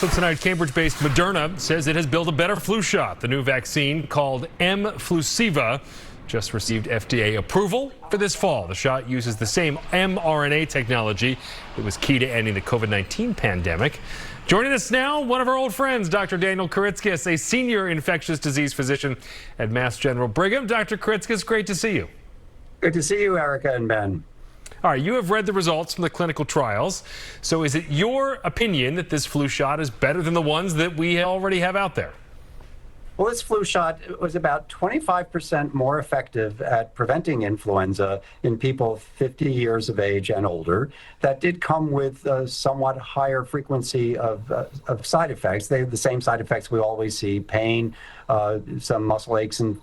So tonight, Cambridge-based Moderna says it has built a better flu shot. The new vaccine, called mFlusiva, just received FDA approval for this fall. The shot uses the same mRNA technology that was key to ending the COVID-19 pandemic. Joining us now, one of our old friends, Dr. Daniel Kuritzkes, a senior infectious disease physician at Mass General Brigham. Dr. Kuritzkes, great to see you. Good to see you, Erica and Ben. All right, you have read the results from the clinical trials. So is it your opinion that this flu shot is better than the ones that we already have out there? Well, this flu shot was about 25% more effective at preventing influenza in people 50 years of age and older. That did come with a somewhat higher frequency of side effects. They have the same side effects we always see: pain, some muscle aches and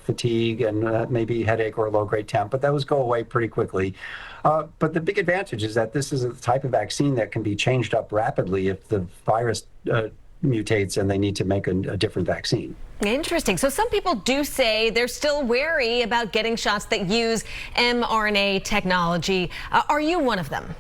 fatigue, and maybe headache or low-grade temp, but those go away pretty quickly. But the big advantage is that this is a type of vaccine that can be changed up rapidly if the virus mutates and they need to make a different vaccine. Interesting. So some people do say they're still wary about getting shots that use mRNA technology. Are you one of them?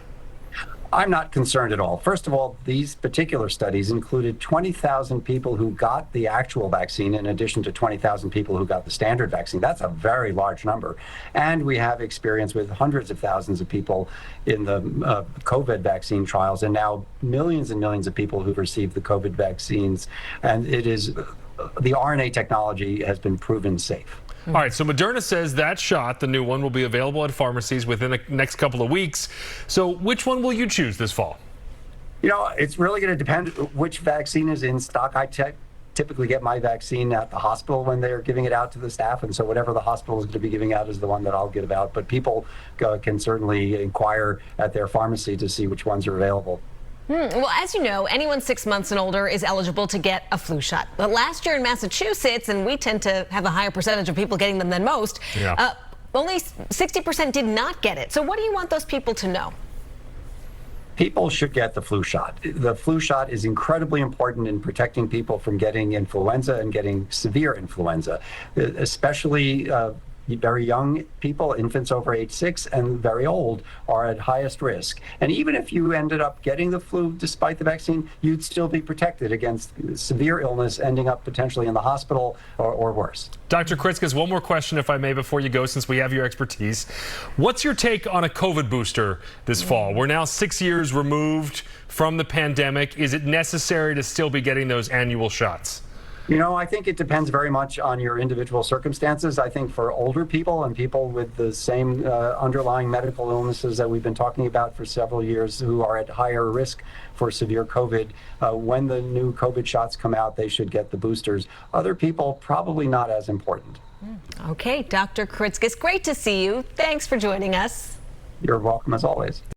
I'm not concerned at all. First of all, these particular studies included 20,000 people who got the actual vaccine in addition to 20,000 people who got the standard vaccine. That's a very large number. And we have experience with hundreds of thousands of people in the COVID vaccine trials, and now millions and millions of people who've received the COVID vaccines. And it is, the RNA technology has been proven safe. All right, so Moderna says that shot, the new one, will be available at pharmacies within the next couple of weeks. So which one will you choose this fall? You know, it's really going to depend which vaccine is in stock. I typically get my vaccine at the hospital when they're giving it out to the staff, and so whatever the hospital is going to be giving out is the one that I'll give out. But people can certainly inquire at their pharmacy to see which ones are available. Well, as you know, anyone 6 months and older is eligible to get a flu shot. But last year in Massachusetts, and we tend to have a higher percentage of people getting them than most, only 60% did not get it. So what do you want those people to know? People should get the flu shot. The flu shot is incredibly important in protecting people from getting influenza and getting severe influenza, especially very young people, infants over age 6, and very old are at highest risk. And even if you ended up getting the flu despite the vaccine, you'd still be protected against severe illness, ending up potentially in the hospital or worse. Dr. Kuritzkes, one more question, if I may, before you go, since we have your expertise. What's your take on a COVID booster this fall? We're now 6 years removed from the pandemic. Is it necessary to still be getting those annual shots? You know, I think it depends very much on your individual circumstances. I think for older people and people with the same underlying medical illnesses that we've been talking about for several years who are at higher risk for severe COVID, when the new COVID shots come out, they should get the boosters. Other people, probably not as important. Okay, Dr. Kuritzkes, great to see you. Thanks for joining us. You're welcome as always.